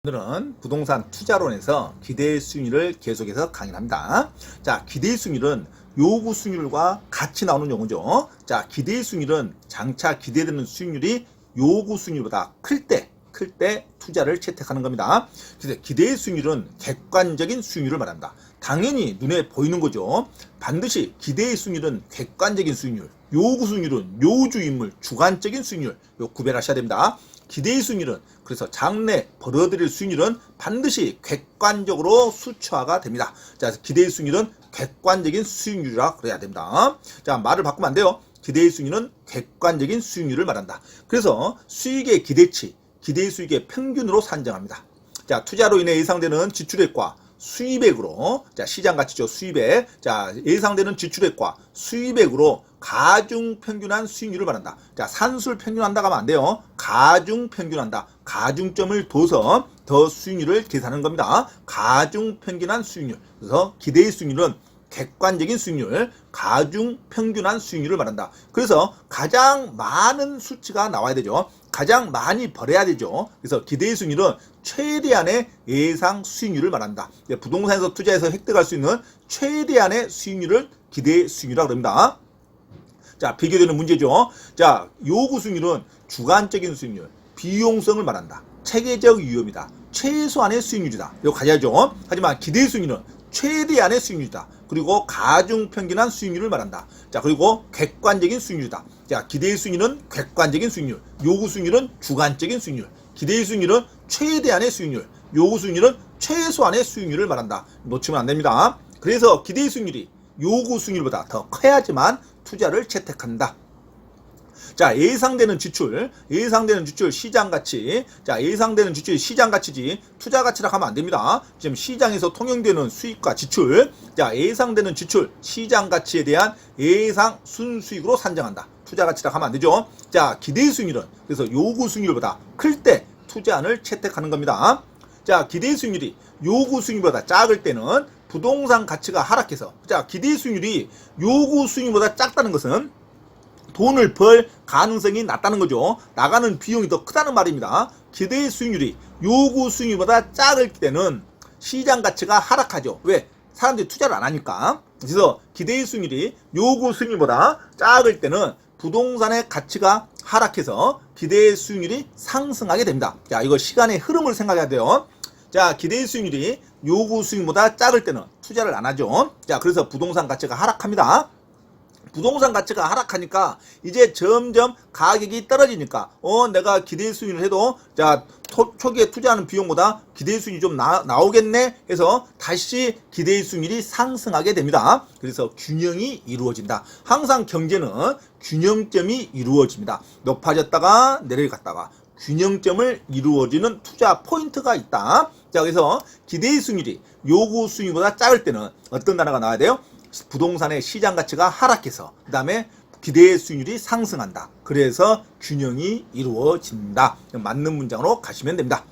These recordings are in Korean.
오늘은 부동산 투자론에서 기대 수익률을 계속해서 강의합니다. 자, 기대 수익률은 요구 수익률과 같이 나오는 용어죠. 자, 기대 수익률은 장차 기대되는 수익률이 요구 수익률보다 클 때 투자를 채택하는 겁니다. 그래서 기대 수익률은 객관적인 수익률을 말한다. 당연히 눈에 보이는 거죠. 반드시 기대의 수익률은 객관적인 수익률, 요구 수익률은 요주인물, 주관적인 수익률, 요 구별하셔야 됩니다. 기대의 수익률은 그래서 장래 벌어들일 수익률은 반드시 객관적으로 수치화가 됩니다. 자, 기대의 수익률은 객관적인 수익률이라 그래야 됩니다. 자, 말을 바꾸면 안 돼요. 기대의 수익률은 객관적인 수익률을 말한다. 그래서 수익의 기대치, 기대의 수익의 평균으로 산정합니다. 자, 투자로 인해 예상되는 지출액과 수입액으로, 자, 시장가치죠, 수입액. 자, 예상되는 지출액과 수입액으로 가중평균한 수익률을 말한다. 자, 산술 평균한다고 하면 안 돼요. 가중평균한다. 가중점을 둬서 더 수익률을 계산하는 겁니다. 가중평균한 수익률. 그래서 기대의 수익률은 객관적인 수익률, 가중평균한 수익률을 말한다. 그래서 가장 많은 수치가 나와야 되죠. 가장 많이 벌어야 되죠. 그래서 기대의 수익률은 최대한의 예상 수익률을 말한다. 부동산에서 투자해서 획득할 수 있는 최대한의 수익률을 기대 수익률이라고 합니다. 자, 비교되는 문제죠. 자, 요구 수익률은 주관적인 수익률, 비용성을 말한다. 체계적 위험이다. 최소한의 수익률이다. 이거 가져야죠. 하지만 기대 수익률은 최대한의 수익률이다. 그리고 가중평균한 수익률을 말한다. 자, 그리고 객관적인 수익률이다. 자, 기대의 수익률은 객관적인 수익률, 요구 수익률은 주관적인 수익률, 기대의 수익률은 최대한의 수익률, 요구 수익률은 최소한의 수익률을 말한다. 놓치면 안 됩니다. 그래서 기대의 수익률이 요구 수익률보다 더 커야지만 투자를 채택한다. 자, 예상되는 지출 시장가치. 자, 예상되는 지출이 시장가치지 투자가치라고 하면 안 됩니다. 지금 시장에서 통용되는 수익과 지출. 자, 예상되는 지출 시장가치에 대한 예상 순수익으로 산정한다. 투자가치라고 하면 안 되죠. 자, 기대 수익률은 그래서 요구 수익률보다 클 때 투자안을 채택하는 겁니다. 자, 기대 수익률이 요구 수익률보다 작을 때는 부동산 가치가 하락해서, 자, 기대 수익률이 요구 수익률보다 작다는 것은 돈을 벌 가능성이 낮다는 거죠. 나가는 비용이 더 크다는 말입니다. 기대 수익률이 요구 수익률보다 작을 때는 시장 가치가 하락하죠. 왜? 사람들이 투자를 안 하니까. 그래서 기대 수익률이 요구 수익률보다 작을 때는 부동산의 가치가 하락해서 기대 수익률이 상승하게 됩니다. 자, 이거 시간의 흐름을 생각해야 돼요. 자, 기대 수익률이 요구 수익보다 작을 때는 투자를 안 하죠. 자, 그래서 부동산 가치가 하락합니다. 부동산 가치가 하락하니까 이제 점점 가격이 떨어지니까 내가 기대 수익을 해도 자 초기에 투자하는 비용보다 기대 수익이 좀 나오겠네 해서 다시 기대 수익률이 상승하게 됩니다. 그래서 균형이 이루어진다. 항상 경제는 균형점이 이루어집니다. 높아졌다가 내려갔다가 균형점을 이루어지는 투자 포인트가 있다. 자, 그래서 기대 수익률이 요구 수익보다 작을 때는 어떤 단어가 나와야 돼요? 부동산의 시장 가치가 하락해서 그 다음에 기대 수익률이 상승한다. 그래서 균형이 이루어진다. 맞는 문장으로 가시면 됩니다.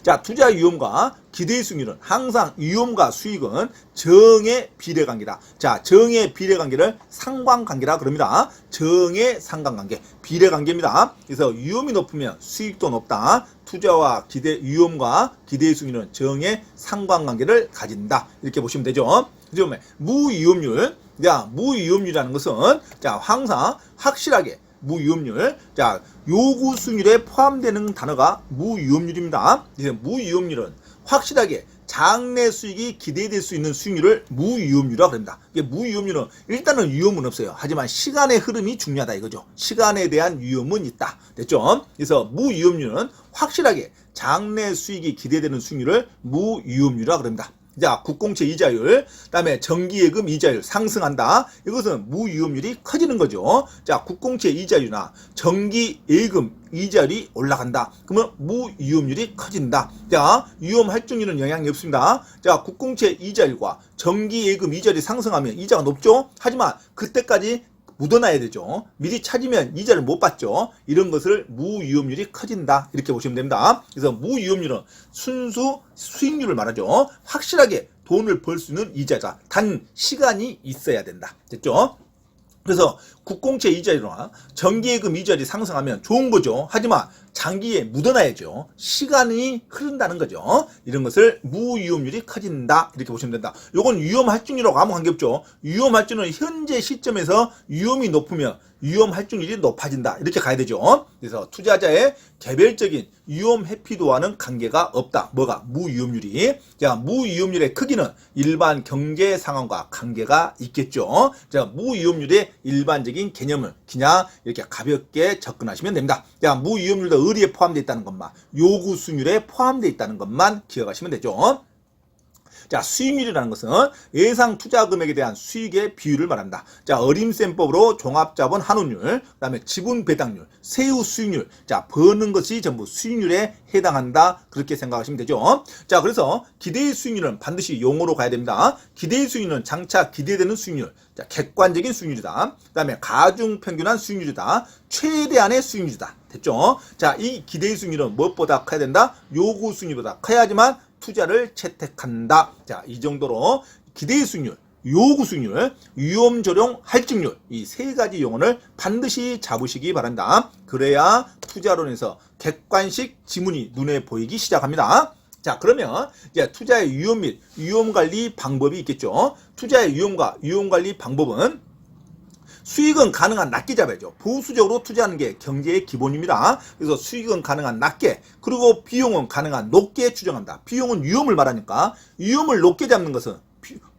자, 투자 위험과 기대 수익률은 항상 위험과 수익은 정의 비례관계다. 자, 정의 비례관계를 상관관계라 그럽니다. 정의 상관관계, 비례관계입니다. 그래서 위험이 높으면 수익도 높다. 투자와 위험과 기대 수익률은 정의 상관관계를 가진다. 이렇게 보시면 되죠. 그다음에 무위험률. 자, 무위험률이라는 것은 자, 항상 확실하게 무위험률. 자, 요구 수익률에 포함되는 단어가 무위험률입니다. 그래서 무위험률은 확실하게 장래 수익이 기대될 수 있는 수익률을 무위험률이라고 합니다. 이게 무위험률은 일단은 위험은 없어요. 하지만 시간의 흐름이 중요하다 이거죠. 시간에 대한 위험은 있다. 됐죠? 그래서 무위험률은 확실하게 장래 수익이 기대되는 수익률을 무위험률이라고 합니다. 자, 국공채 이자율, 그다음에 정기예금 이자율 상승한다. 이것은 무위험률이 커지는 거죠. 자, 국공채 이자율이나 정기예금 이자율이 올라간다. 그러면 무위험률이 커진다. 자, 위험 할증률은 영향이 없습니다. 자, 국공채 이자율과 정기예금 이자율이 상승하면 이자가 높죠. 하지만 그때까지 묻어놔야 되죠. 미리 찾으면 이자를 못 받죠. 이런 것을 무위험률이 커진다. 이렇게 보시면 됩니다. 그래서 무위험률은 순수 수익률을 말하죠. 확실하게 돈을 벌 수 있는 이자가 단 시간이 있어야 된다. 됐죠? 그래서 국공채 이자율이나 정기예금 이자율이 상승하면 좋은 거죠. 하지만 장기에 묻어놔야죠. 시간이 흐른다는 거죠. 이런 것을 무위험률이 커진다 이렇게 보시면 된다. 요건 위험할증률하고 아무 관계없죠. 위험할증률은 현재 시점에서 위험이 높으면 위험할증률이 높아진다 이렇게 가야 되죠. 그래서 투자자의 개별적인 위험 회피도와는 관계가 없다. 뭐가? 무위험률이. 자, 무위험률의 크기는 일반 경제 상황과 관계가 있겠죠. 자, 무위험률의 일반적인 개념을 그냥 이렇게 가볍게 접근하시면 됩니다. 자, 무위험률도 의리에 포함되어 있다는 것만, 요구 수익률에 포함되어 있다는 것만 기억하시면 되죠. 자, 수익률이라는 것은 예상 투자 금액에 대한 수익의 비율을 말합니다. 자, 어림셈법으로 종합자본 환원율, 그 다음에 지분 배당률, 세후 수익률, 자, 버는 것이 전부 수익률에 해당한다. 그렇게 생각하시면 되죠. 자, 그래서 기대의 수익률은 반드시 용어로 가야 됩니다. 기대의 수익률은 장차 기대되는 수익률, 자, 객관적인 수익률이다. 그 다음에 가중평균한 수익률이다. 최대한의 수익률이다. 됐죠? 자, 이 기대의 수익률은 무엇보다 커야 된다? 요구 수익률보다 커야지만 투자를 채택한다. 자, 이 정도로 기대의 수익률, 요구 수익률, 위험 조정 할증률 이 세 가지 용어를 반드시 잡으시기 바란다. 그래야 투자론에서 객관식 지문이 눈에 보이기 시작합니다. 자, 그러면 이제 투자의 위험 및 위험 관리 방법이 있겠죠. 투자의 위험과 위험 관리 방법은 수익은 가능한 낮게 잡아야죠. 보수적으로 투자하는 게 경제의 기본입니다. 그래서 수익은 가능한 낮게, 그리고 비용은 가능한 높게 추정한다. 비용은 위험을 말하니까 위험을 높게 잡는 것은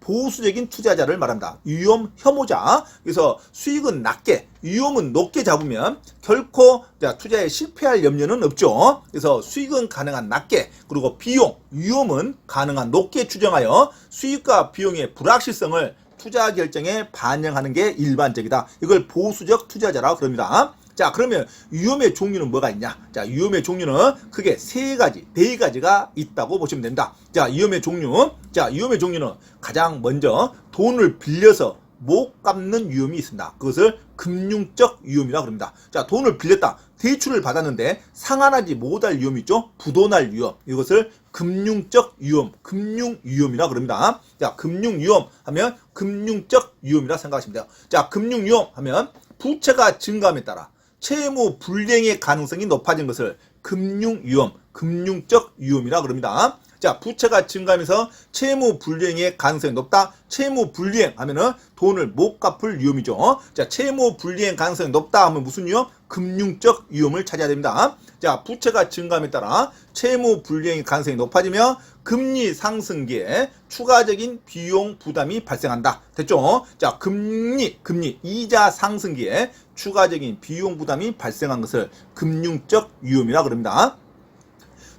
보수적인 투자자를 말한다. 위험 혐오자. 그래서 수익은 낮게, 위험은 높게 잡으면 결코 투자에 실패할 염려는 없죠. 그래서 수익은 가능한 낮게, 그리고 비용, 위험은 가능한 높게 추정하여 수익과 비용의 불확실성을 투자 결정에 반영하는 게 일반적이다. 이걸 보수적 투자자라고 그럽니다. 자, 그러면 위험의 종류는 뭐가 있냐? 자, 위험의 종류는 크게 세 가지, 네 가지가 있다고 보시면 됩니다. 자, 위험의 종류. 자, 위험의 종류는 가장 먼저 돈을 빌려서 못 갚는 위험이 있습니다. 그것을 금융적 위험이라고 합니다. 자, 돈을 빌렸다. 대출을 받았는데 상환하지 못할 위험이 있죠. 부도날 위험. 이것을 금융적 위험, 금융 위험이라고 합니다. 자, 금융 위험 하면 금융적 위험이라 생각하시면 돼요. 자, 금융 위험 하면 부채가 증가함에 따라 채무 불이행의 가능성이 높아진 것을 금융 위험, 금융적 위험이라고 합니다. 자, 부채가 증가하면서 채무 불이행의 가능성이 높다. 채무 불이행 하면은 돈을 못 갚을 위험이죠. 자, 채무 불이행 가능성이 높다 하면 무슨 위험? 금융적 위험을 찾아야 됩니다. 자, 부채가 증가함에 따라 채무 불이행의 가능성이 높아지며 금리 상승기에 추가적인 비용 부담이 발생한다. 됐죠? 자, 금리, 이자 상승기에 추가적인 비용 부담이 발생한 것을 금융적 위험이라고 합니다.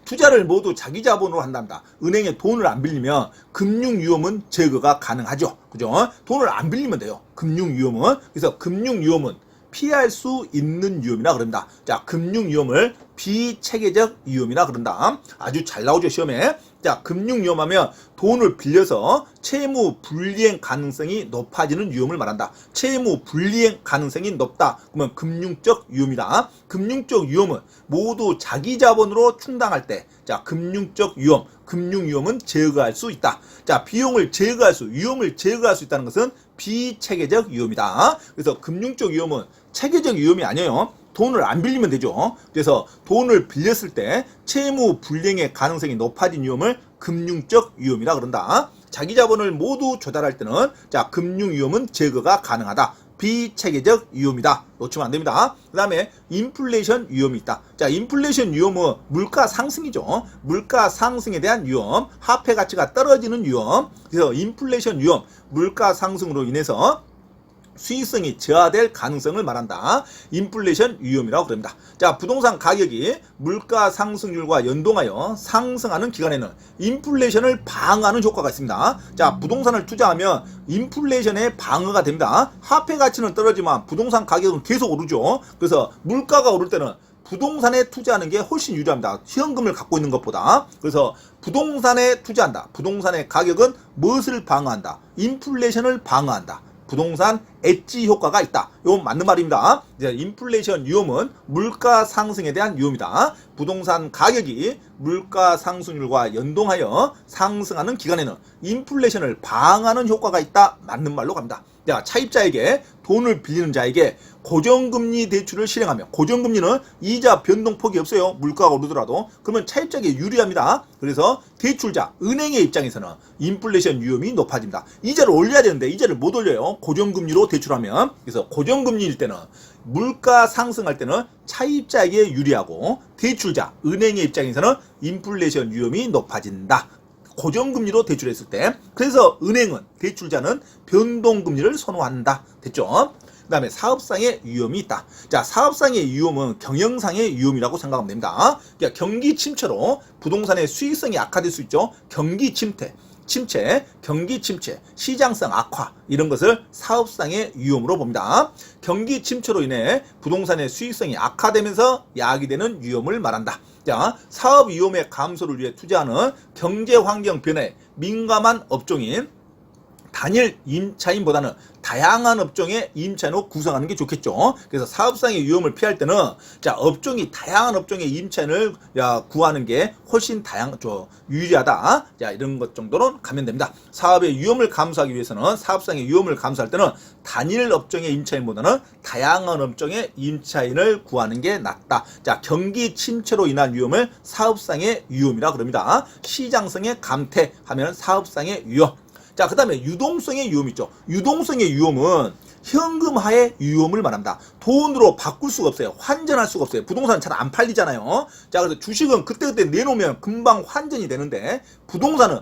투자를 모두 자기 자본으로 한단다. 은행에 돈을 안 빌리면 금융위험은 제거가 가능하죠. 그죠? 돈을 안 빌리면 돼요. 금융위험은. 그래서 금융위험은 피할 수 있는 위험이라 그런다. 자, 금융위험을 비체계적 위험이라 그런다. 아주 잘 나오죠, 시험에. 자, 금융위험하면 돈을 빌려서 채무 불이행 가능성이 높아지는 위험을 말한다. 채무 불이행 가능성이 높다. 그러면 금융적 위험이다. 금융적 위험은 모두 자기 자본으로 충당할 때, 자, 금융적 위험, 금융위험은 제거할 수 있다. 자, 비용을 제거할 수, 위험을 제거할 수 있다는 것은 비체계적 위험이다. 그래서 금융적 위험은 체계적 위험이 아니에요. 돈을 안 빌리면 되죠. 그래서 돈을 빌렸을 때 채무 불이행의 가능성이 높아진 위험을 금융적 위험이라 그런다. 자기 자본을 모두 조달할 때는 자, 금융 위험은 제거가 가능하다. 비체계적 위험이다. 놓치면 안 됩니다. 그 다음에 인플레이션 위험이 있다. 자, 인플레이션 위험은 물가 상승이죠. 물가 상승에 대한 위험, 화폐 가치가 떨어지는 위험. 그래서 인플레이션 위험, 물가 상승으로 인해서 수익성이 저하될 가능성을 말한다. 인플레이션 위험이라고 그럽니다. 자, 부동산 가격이 물가 상승률과 연동하여 상승하는 기간에는 인플레이션을 방어하는 효과가 있습니다. 자, 부동산을 투자하면 인플레이션에 방어가 됩니다. 화폐 가치는 떨어지만 부동산 가격은 계속 오르죠. 그래서 물가가 오를 때는 부동산에 투자하는 게 훨씬 유리합니다. 현금을 갖고 있는 것보다. 그래서 부동산에 투자한다. 부동산의 가격은 무엇을 방어한다? 인플레이션을 방어한다. 부동산 엣지 효과가 있다. 이건 맞는 말입니다. 이제 인플레이션 위험은 물가 상승에 대한 위험이다. 부동산 가격이 물가 상승률과 연동하여 상승하는 기간에는 인플레이션을 방어하는 효과가 있다. 맞는 말로 갑니다. 자, 차입자에게 돈을 빌리는 자에게 고정금리 대출을 실행하며, 고정금리는 이자 변동폭이 없어요. 물가가 오르더라도. 그러면 차입자에게 유리합니다. 그래서 대출자, 은행의 입장에서는 인플레이션 위험이 높아집니다. 이자를 올려야 되는데 이자를 못 올려요. 고정금리로 대출하면. 그래서 고정금리일 때는, 물가 상승할 때는 차입자에게 유리하고, 대출자, 은행의 입장에서는 인플레이션 위험이 높아진다. 고정금리로 대출했을 때. 그래서 은행은, 대출자는 변동금리를 선호한다. 됐죠? 그 다음에 사업상의 위험이 있다. 자, 사업상의 위험은 경영상의 위험이라고 생각하면 됩니다. 그러니까 경기 침체로 부동산의 수익성이 악화될 수 있죠. 경기 침체, 경기 침체, 시장성 악화, 이런 것을 사업상의 위험으로 봅니다. 경기 침체로 인해 부동산의 수익성이 악화되면서 야기되는 위험을 말한다. 자, 사업 위험의 감소를 위해 투자하는 경제 환경 변화에 민감한 업종인 단일 임차인보다는 다양한 업종의 임차인으로 구성하는 게 좋겠죠. 그래서 사업상의 위험을 피할 때는, 자, 업종이 다양한 업종의 임차인을 구하는 게 훨씬 유리하다. 자, 이런 것 정도는 가면 됩니다. 사업의 위험을 감소하기 위해서는, 사업상의 위험을 감소할 때는 단일 업종의 임차인보다는 다양한 업종의 임차인을 구하는 게 낫다. 자, 경기 침체로 인한 위험을 사업상의 위험이라 그럽니다. 시장성의 감퇴하면 사업상의 위험. 자, 그 다음에 유동성의 위험이 있죠. 유동성의 위험은 현금화의 위험을 말합니다. 돈으로 바꿀 수가 없어요. 환전할 수가 없어요. 부동산은 잘 안 팔리잖아요. 자, 그래서 주식은 그때그때 내놓으면 금방 환전이 되는데, 부동산은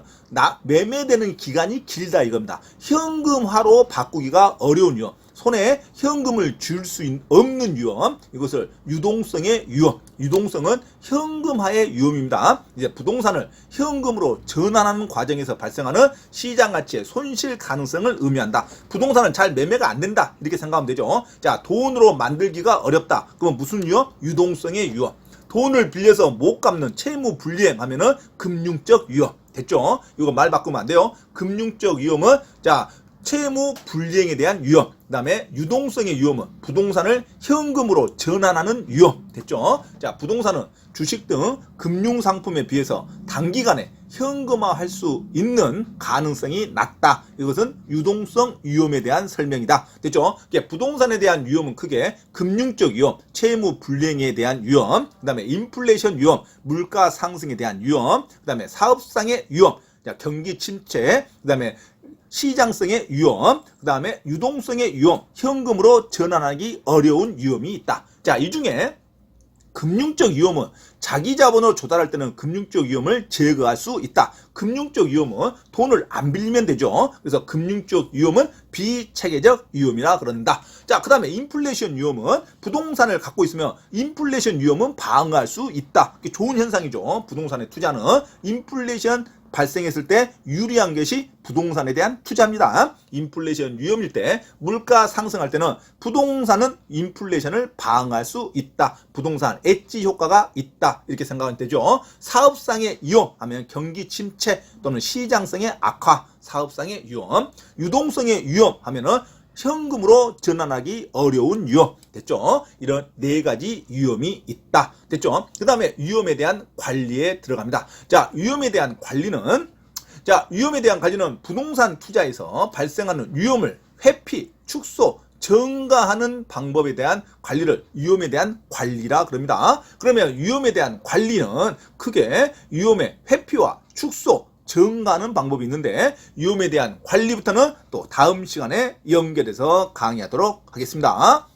매매되는 기간이 길다 이겁니다. 현금화로 바꾸기가 어려운 위험. 손에 현금을 줄 수 없는 위험, 이것을 유동성의 위험, 유동성은 현금화의 위험입니다. 이제 부동산을 현금으로 전환하는 과정에서 발생하는 시장 가치의 손실 가능성을 의미한다. 부동산은 잘 매매가 안 된다, 이렇게 생각하면 되죠. 자, 돈으로 만들기가 어렵다. 그러면 무슨 위험? 유동성의 위험. 돈을 빌려서 못 갚는 채무 불이행 하면은 금융적 위험. 됐죠? 이거 말 바꾸면 안 돼요. 금융적 위험은, 자, 채무 불이행에 대한 위험, 그 다음에 유동성의 위험은 부동산을 현금으로 전환하는 위험. 됐죠? 자, 부동산은 주식 등 금융상품에 비해서 단기간에 현금화할 수 있는 가능성이 낮다. 이것은 유동성 위험에 대한 설명이다. 됐죠? 부동산에 대한 위험은 크게 금융적 위험, 채무 불이행에 대한 위험, 그 다음에 인플레이션 위험, 물가 상승에 대한 위험, 그 다음에 사업상의 위험, 자, 경기 침체, 그 다음에 시장성의 위험, 그 다음에 유동성의 위험, 현금으로 전환하기 어려운 위험이 있다. 자, 이 중에 금융적 위험은 자기 자본으로 조달할 때는 금융적 위험을 제거할 수 있다. 금융적 위험은 돈을 안 빌리면 되죠. 그래서 금융적 위험은 비체계적 위험이라 그런다. 자, 그 다음에 인플레이션 위험은 부동산을 갖고 있으면 인플레이션 위험은 방어할 수 있다. 좋은 현상이죠. 부동산에 투자는 인플레이션 발생했을 때 유리한 것이 부동산에 대한 투자입니다. 인플레이션 위험일 때, 물가 상승할 때는 부동산은 인플레이션을 방어할 수 있다. 부동산 엣지 효과가 있다. 이렇게 생각하면 되죠. 사업상의 위험 하면 경기 침체 또는 시장성의 악화, 사업상의 위험. 유동성의 위험 하면은 현금으로 전환하기 어려운 위험. 됐죠? 이런 네 가지 위험이 있다. 됐죠? 그 다음에 위험에 대한 관리에 들어갑니다. 자, 위험에 대한 관리는, 부동산 투자에서 발생하는 위험을 회피, 축소, 증가하는 방법에 대한 관리를 위험에 대한 관리라 그럽니다. 그러면 위험에 대한 관리는 크게 위험의 회피와 축소, 증가하는 방법이 있는데, 위험에 대한 관리부터는 또 다음 시간에 연결해서 강의하도록 하겠습니다.